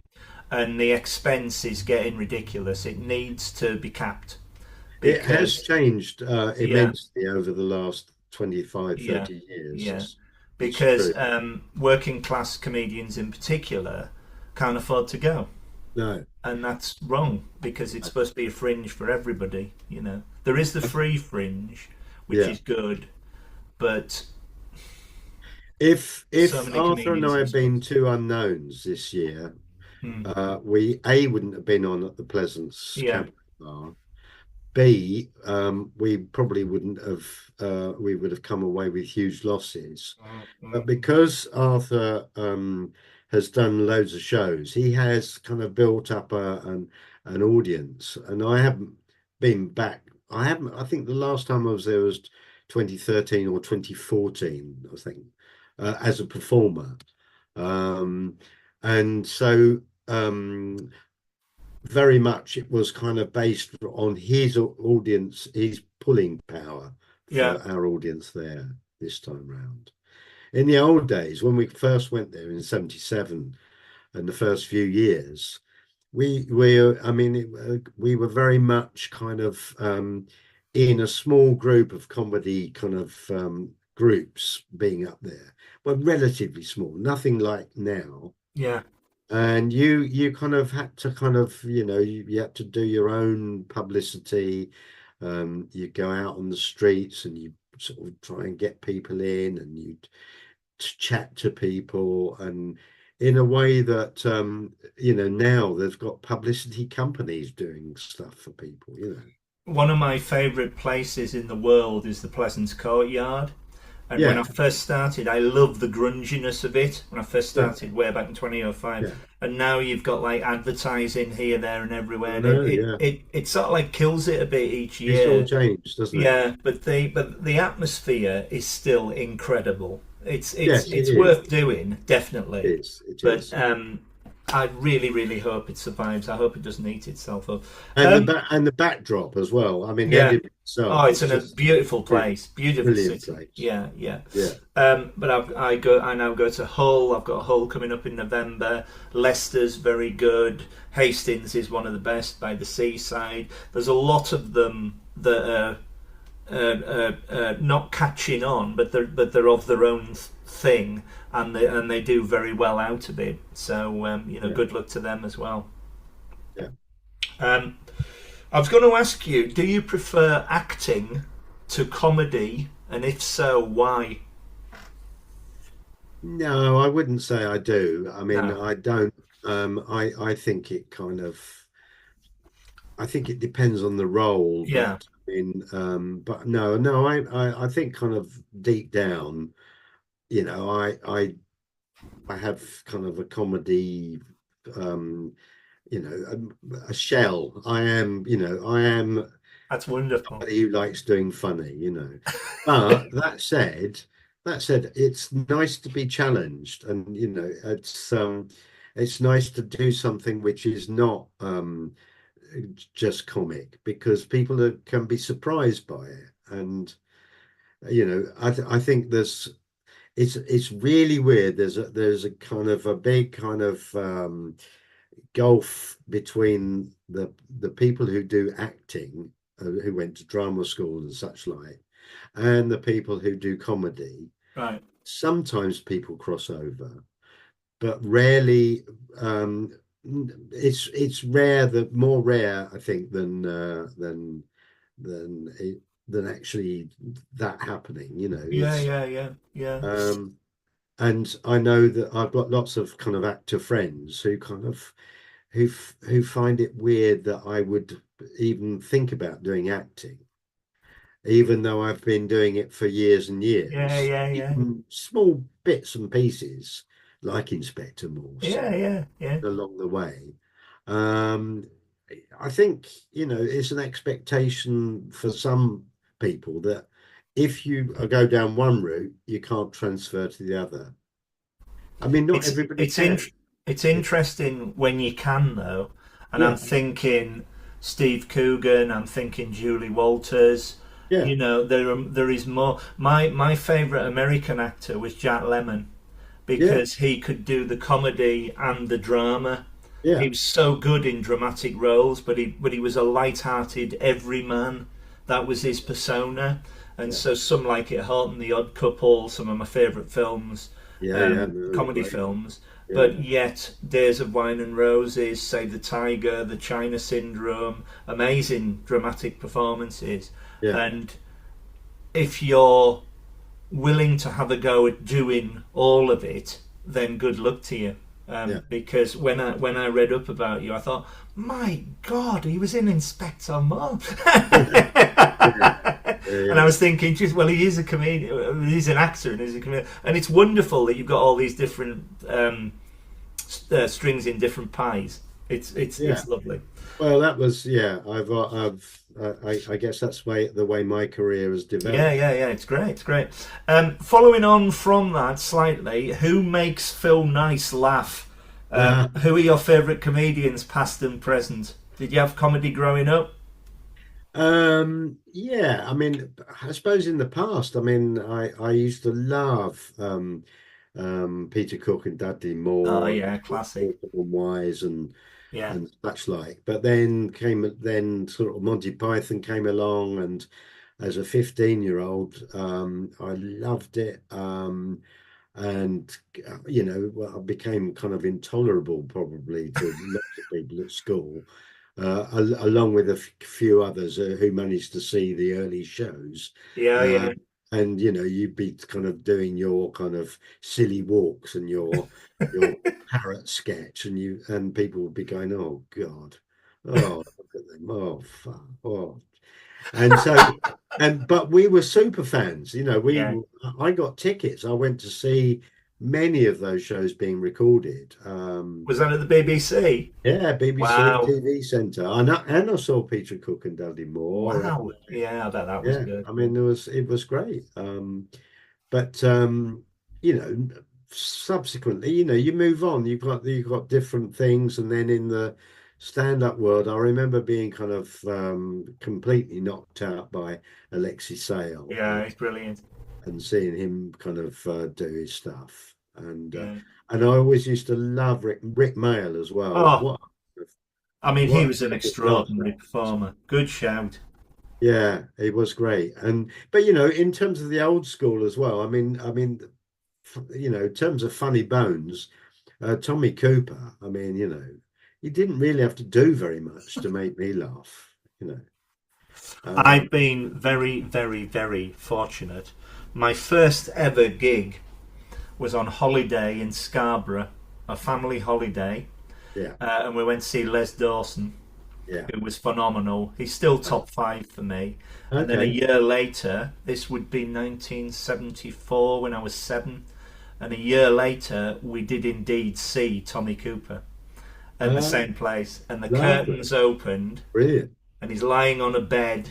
and the expense is getting ridiculous. It needs to be capped It has because changed yeah, immensely over the last 25, yeah, 30 years. yeah, It's because true. working class comedians in particular can't afford to go. No, And that's wrong because it's supposed to be a fringe for everybody. You know, there is the free fringe, which yeah. is good, but So if many Arthur and comedians I in had been sports. two unknowns this year, Hmm. we A wouldn't have been on at the Pleasance Yeah. Cabaret Bar. B, we probably wouldn't have. We would have come away with huge losses. But Mm. because Arthur has done loads of shows, he has kind of built up an audience, and I haven't been back. I haven't. I think the last time I was there was 2013 or 2014, I think, as a performer. Um, and so very much it was kind of based on his audience, his pulling power Yeah. for our audience there this time round. In the old days, when we first went there in '77 and the first few years, I mean, we were very much kind of in a small group of comedy kind of groups being up there, but relatively small, nothing like now. Yeah. And you kind of had to kind of, you had to do your own publicity. You go out on the streets and you sort of try and get people in, and you chat to people, and in a way that now they've got publicity companies doing stuff for people. One of my favourite places in the world is the Pleasance Courtyard. And when I Yeah, first started, I loved the grunginess of it when I first yeah, started way back in 2005. yeah. And now you've got like advertising here, there, and everywhere, I and know, yeah. it sort of like kills it a bit each It's all year. changed, doesn't it? Yeah, but the atmosphere is still incredible. Yes, it It's is. worth doing, It definitely. is. It But is. I really, really hope it survives. I hope it doesn't eat itself up. And Um, the backdrop as well. I mean, yeah. Edinburgh Oh, itself it's is in a just beautiful brilliant, place, beautiful brilliant city. place. Yeah, yeah. Yeah. But I now go to Hull. I've got Hull coming up in November. Leicester's very good. Hastings is one of the best by the seaside. There's a lot of them that are not catching on, but they're of their own thing, and they do very well out of it. So Yeah. good luck to them as well. Yeah. Um, I was going to ask you, do you prefer acting to comedy, and if so, why? No, I wouldn't say I do. I mean, No. I don't. I think I think it depends on the role, Yeah, but no, I think kind of deep down, I have kind of a comedy, um, a shell. I am that's wonderful. somebody who likes doing funny. But that said, it's nice to be challenged, and it's nice to do something which is not just comic, because people can be surprised by it, and I think it's really weird. There's a kind of a big kind of gulf between the people who do acting, who went to drama school and such like, and the people who do comedy. Right. Sometimes people cross over, but rarely. It's rare, that more rare, I think, than actually that happening. Yeah, It's yeah, yeah, yeah. um, and I know that I've got lots of kind of actor friends who kind of who find it weird that I would even think about doing acting, even though I've been doing it for years and Yeah, years, yeah, yeah. even small bits and pieces like Inspector Morse Yeah, yeah, yeah. along the way. Um, I think, it's an expectation for some people that if you go down one route, you can't transfer to the other. I mean, not It's everybody it's in, can. it's interesting when you can though, and I'm Yeah, thinking Steve Coogan, I'm thinking Julie Walters. yeah, There is more. My favorite American actor was Jack Lemmon yeah, because he could do the comedy and the drama. He yeah, was so good in dramatic roles, but he was a light-hearted everyman. That was his persona, and yeah, so some like It Hot and The Odd Couple, some of my favourite films, yeah. No, comedy great. films. Yeah, But yet, Days of Wine and Roses, Save the Tiger, The China Syndrome, amazing dramatic performances. yeah, And if you're willing to have a go at doing all of it, then good luck to you. Yeah. Because when I read up about you, I thought, my God, he was in Inspector Morse. And I was thinking, just well, he is a comedian, he's an actor, and he's a comedian, and it's wonderful that you've got all these different strings in different pies. It's lovely. Well, that was I guess that's the way my career has developed. Yeah. It's great. Following on from that slightly, who makes Phil Nice laugh? Who are your favourite comedians, past and present? Did you have comedy growing up? Yeah, I mean, I suppose in the past, I mean, I used to love Peter Cook and Dudley Oh Moore, yeah, classic. and Wise Yeah, and such like. But then sort of Monty Python came along, and as a 15-year-old, I loved it. And well, I became kind of intolerable probably to lots of people at school, along with a few others who managed to see the early shows. yeah. And you'd be kind of doing your kind of silly walks and your parrot sketch, and people would be going, "Oh God, oh look at them, oh fuck, oh." And so, but we were super fans. Yeah. I got tickets. I went to see many of those shows being recorded. Was that at the BBC? Yeah, BBC Wow. TV Centre, and I saw Peter Cook and Dudley Moore. Wow. Yeah, I bet that was Yeah, good. I mean, it was great. But subsequently, you move on. You've got different things, and then in the stand-up world, I remember being kind of completely knocked out by Alexei Sayle, Yeah, it's brilliant. and seeing him kind of do his stuff, Yeah. and I always used to love Rick Mayall as well. Oh, I mean, he What was an a good extraordinary performer. Good shout. Yeah, it was great. But in terms of the old school as well, I mean, in terms of funny bones, Tommy Cooper, I mean, he didn't really have to do very much to make me laugh, I've Um, been very, very, very fortunate. My first ever gig was on holiday in Scarborough, a family holiday, yeah, and we went to see Les Dawson, yeah. who was phenomenal. He's still top five for me. And then a Okay. year later, this would be 1974 when I was 7, and a year later we did indeed see Tommy Cooper at the Ah, same place, and the lovely. curtains opened, Brilliant. and he's lying on a bed,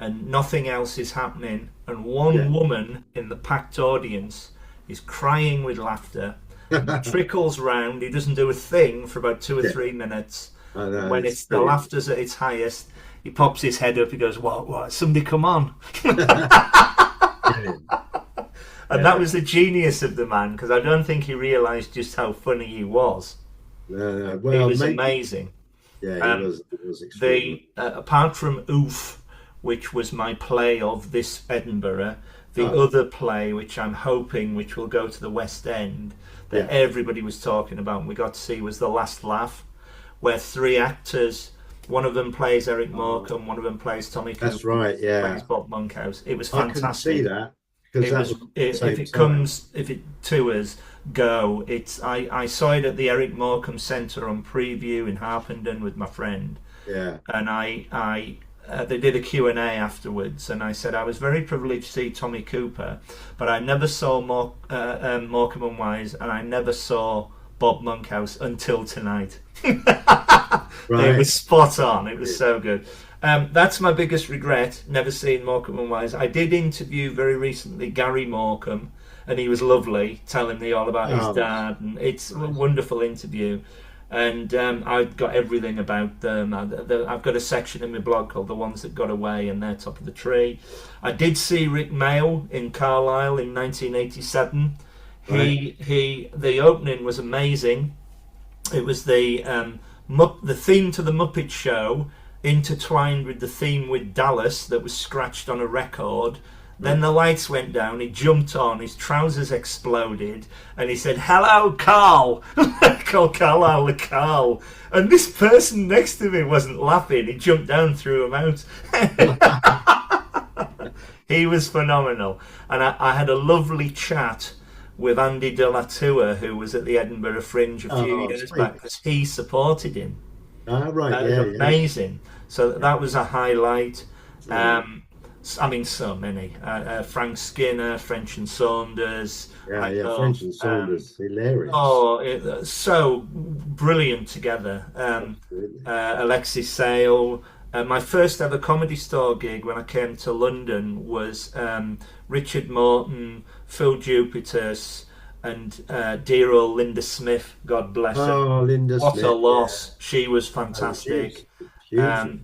and nothing else is happening, and Yeah. one woman in the packed audience is crying with laughter, and he trickles round. He doesn't do a thing for about 2 or 3 minutes. I know, When it's it's the brilliant. laughter's at its highest, he pops his head up. He goes, "What? Somebody come on!" Brilliant. And that Yeah. was the genius of the man, because I don't think he realised just how funny he was. No, He well, was maybe, amazing. yeah, Um, it was extraordinary. apart from Oof, which was my play of this Edinburgh, the Oh, other play which I'm hoping which will go to the West End that yeah, everybody was talking about and we got to see was The Last Laugh, where 3 actors, one of them plays Eric oh, Morecambe, one of them plays Tommy that's Cooper, right. plays Yeah, Bob Monkhouse. It was I couldn't see fantastic. that because It that was was at the if same it time. comes if it tours go. It's I saw it at the Eric Morecambe Centre on preview in Harpenden with my friend, Yeah, and I they did a Q&A afterwards, and I said I was very privileged to see Tommy Cooper, but I never saw Morecambe and Wise, and I never saw Bob Monkhouse until tonight. It right. was spot on. It was so good. That's my biggest regret, never seeing Morecambe and Wise. I did interview very recently Gary Morecambe, and he was lovely, telling me all about his Oh, dad, and it's a nice. wonderful interview. And I've got everything about them. I've got a section in my blog called "The Ones That Got Away," and they're top of the tree. I did see Rick Mayall in Carlisle in 1987. Right. The opening was amazing. It was the theme to the Muppet Show intertwined with the theme with Dallas that was scratched on a record. Then Right. the lights went down, he jumped on, his trousers exploded, and he said, "Hello, Carl." Called Carlisle the Carl. And this person next to me wasn't laughing, he jumped down, threw him out. He was phenomenal. And I had a lovely chat with Andy de la Tour, who was at the Edinburgh Fringe a few Oh, years back, sweet. because he supported him. Ah, right. It was Yeah, yeah, amazing. So that was a highlight. yeah. I mean, so many. Frank Skinner, French and Saunders. Yeah, I yeah. love. French and Saunders, hilarious. Oh, so brilliant together. Absolutely. Alexis Sale. My first ever Comedy Store gig when I came to London was Richard Morton, Phil Jupitus, and dear old Linda Smith. God bless her. Oh, Linda What a Smith. Yeah. loss. She was Oh, fantastic. huge. Um,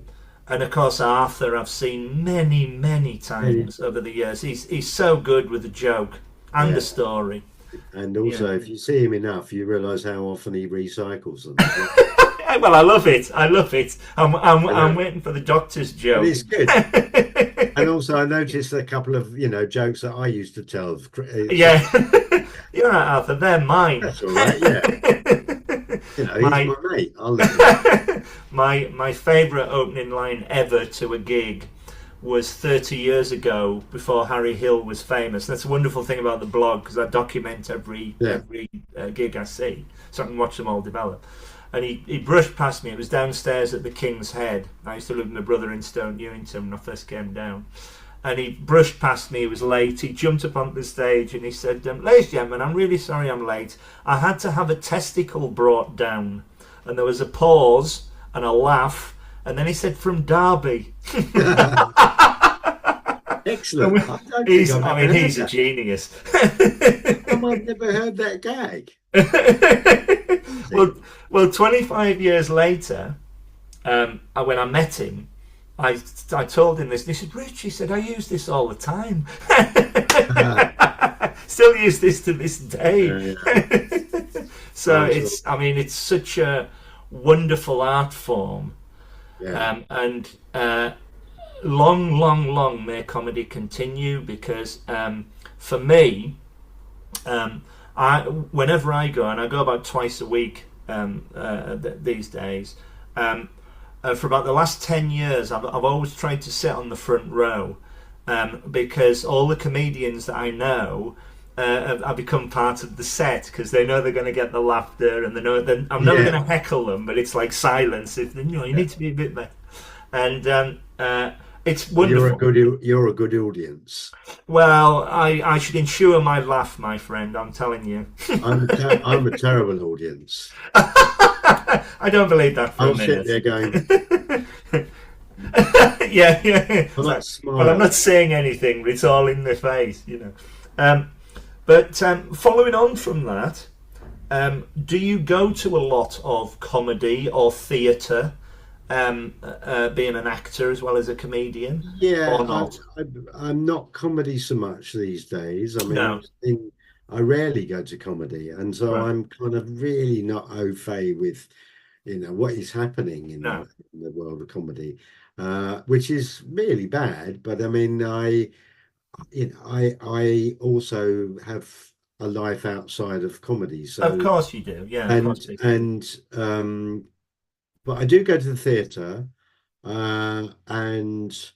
and of course, Arthur, I've seen many, many Many. times over the years. He's so good with the joke and the Yeah. story. And Yeah. also, if you see him enough, you realise how often he recycles them. Well, I love it. I love it. I I'm know. waiting for the doctor's But joke. it's good. And also, I noticed a couple of, jokes that I used to tell. Yeah. You're right, Arthur. They're mine. That's all right. Yeah. He's My my mate. I'll let him. my favourite opening line ever to a gig was 30 years ago, before Harry Hill was famous. That's a wonderful thing about the blog, because I document every Yeah. gig I see, so I can watch them all develop. And he brushed past me. It was downstairs at the King's Head. I used to live with my brother in Stone Newington when I first came down. And he brushed past me. He was late. He jumped up onto the stage and he said, "Ladies and gentlemen, I'm really sorry I'm late. I had to have a testicle brought down." And there was a pause and a laugh. And then he said, "From Derby." Excellent. I don't think He's, I've I ever mean, heard he's a that. genius. I've never heard that gag. well, well, 25 years later, when I met him, I told him this, and he said, "Rich," he said, "I use this all the time." Still use this to this day. Yeah. So Oh, sure. I mean, it's such a wonderful art form, Yeah. and long, long, long may comedy continue, because for me, whenever I go, and I go about twice a week these days, for about the last 10 years, I've always tried to sit on the front row, because all the comedians that I know have become part of the set, because they know they're going to get the laughter, and they know that I'm never Yeah. going to heckle them, but it's like silence. You need to be a bit better. And it's wonderful. You're a good audience. Well, I should ensure my laugh, my friend. I'm telling you. I'm a terrible audience. I don't believe that for a I'll sit minute. there going, Yeah, yeah. It's I like, might well, I'm smile. not saying anything, but it's all in the face. But following on from that, do you go to a lot of comedy or theatre, being an actor as well as a comedian, Yeah, or not? I'm not comedy so much these days. I mean, No. I rarely go to comedy, and so Right. I'm kind of really not au fait with, what is happening No. in the world of comedy, which is really bad. But I mean, I also have a life outside of comedy, Of so course you do. Yeah, of and course you do. and but I do go to the theatre, and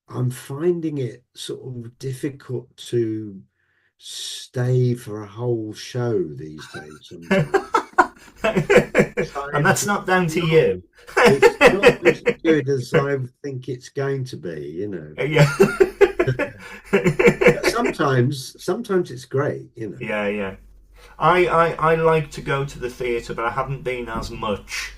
I'm finding it sort of difficult to stay for a whole show these days sometimes. And that's not down to Not, you. it's not as good as I think it's going to be. Yeah. But sometimes it's great. Yeah, yeah. I like to go to the theatre, but I haven't been as much.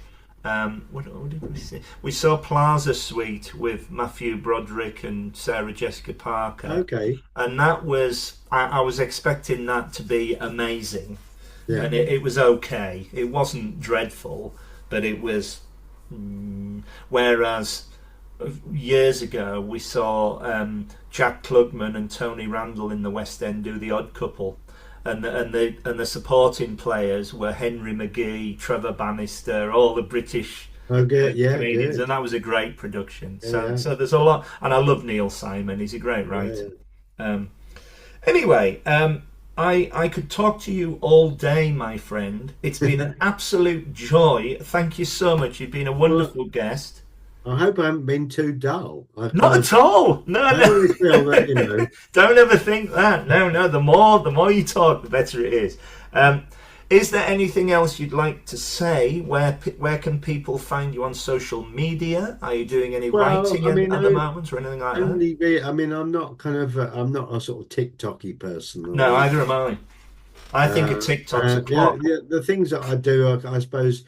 What did we see? We saw Plaza Suite with Matthew Broderick and Sarah Jessica Parker, Okay. and that was I was expecting that to be amazing, Yeah. and it was okay. It wasn't dreadful, but it was. Whereas years ago we saw Jack Klugman and Tony Randall in the West End do The Odd Couple, and the supporting players were Henry McGee, Trevor Bannister, all the British Oh, good. Yeah, comedians, and good. that was a great production. So Yeah. so there's a lot, and I love Neil Simon. He's a great Yeah. writer. Um, anyway, I could talk to you all day, my friend. It's been an absolute joy. Thank you so much. You've been a Well, wonderful guest. I hope I haven't been too dull. I Not kind of, at all. No, I no. always feel that, you know, Don't ever think that. No, no. The more you talk, the better it is. Um, is there anything else you'd like to say? Where can people find you on social media? Are you doing any well, writing I mean, at the moment or anything like that? I mean, I'm not a sort of TikTok-y person. No, either am I. I think a TikTok's a Yeah, clock. yeah, the things that I do, I suppose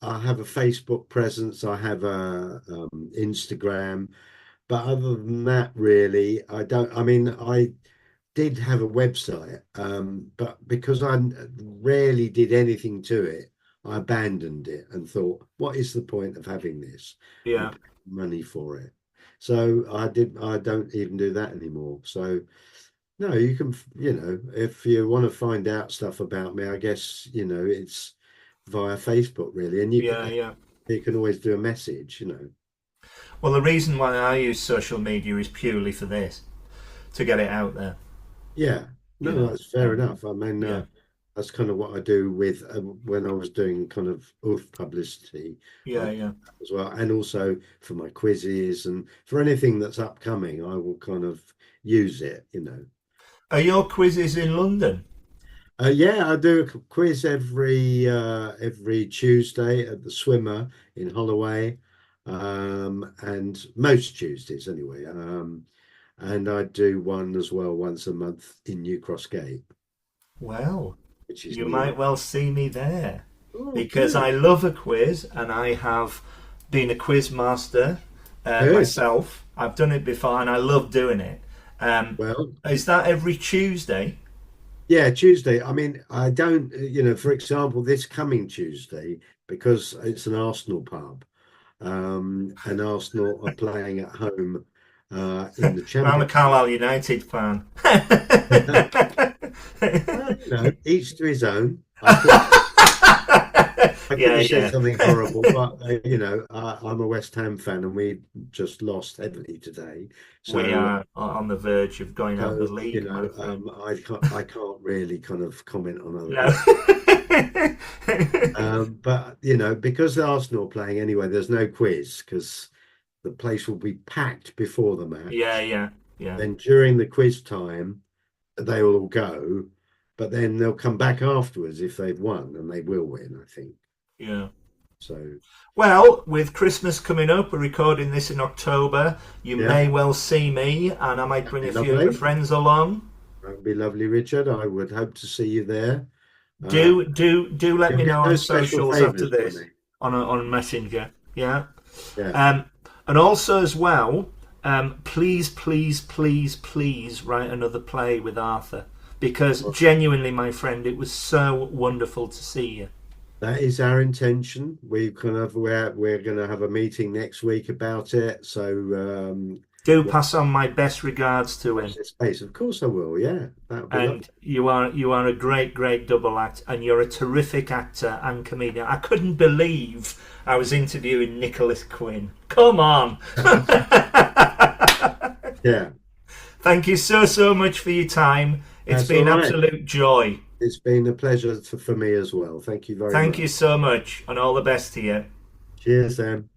I have a Facebook presence, I have a Instagram, but other than that, really, I don't. I mean, I did have a website, but because I rarely did anything to it, I abandoned it and thought, what is the point of having this and Yeah, paying money for it? So I did. I don't even do that anymore. So no, you can, you know, if you want to find out stuff about me, I guess, you know, it's via Facebook really, and yeah, yeah. you can always do a message, you know. Well, the reason why I use social media is purely for this, to get it out there. Yeah, You no, know. that's fair enough. I mean, Yeah, that's kind of what I do with when I was doing kind of oof publicity, I yeah, do yeah. that as well, and also for my quizzes and for anything that's upcoming, I will kind of use it, you know. Are your quizzes in London? Yeah, I do a quiz every Tuesday at the Swimmer in Holloway, and most Tuesdays anyway. And I do one as well once a month in New Cross Gate, Well, which is you near. might well see me there Oh, because good, I love a quiz and I have been a quiz master good. myself. I've done it before and I love doing it. Well, Is that every Tuesday? yeah, Tuesday. I mean, I don't, you know, for example, this coming Tuesday, because it's an Arsenal pub, and Arsenal are playing at home in the I'm a Champions. Carlisle United fan. Well, you know, each to his own. I could Yeah, have said yeah. something horrible, but you know, I'm a West Ham fan, and we just lost heavily today. We So, are on the verge of going out of the you league, my know, friend. I can't really kind of comment on other No. people. But you know, because Arsenal are playing anyway, there's no quiz because the place will be packed before the Yeah, match. yeah, yeah, Then during the quiz time, they will all go, but then they'll come back afterwards if they've won, and they will win, I think. yeah. So Well, with Christmas coming up, we're recording this in October. You yeah, may well see me, and I might that'd bring be a few of my lovely. friends along. That would be lovely, Richard. I would hope to see you there. Uh, Do let you'll me get know on no special socials after favors from this me. on Messenger. Yeah. Yeah. Um, and also as well, please, please, please, please write another play with Arthur because genuinely, my friend, it was so wonderful to see you. That is our intention. We're going to have a meeting next week about it. So Do watch pass on my best regards to him. this space. Of course I will. Yeah, that would be And lovely. you are a great double act, and you're a terrific actor and comedian. I couldn't believe I was interviewing Nicholas Quinn. Come on! Yeah, Thank you so much for your time. It's that's all been right. absolute joy. It's been a pleasure for me as well. Thank you very Thank much. you so much, and all the best to you. Cheers, Sam.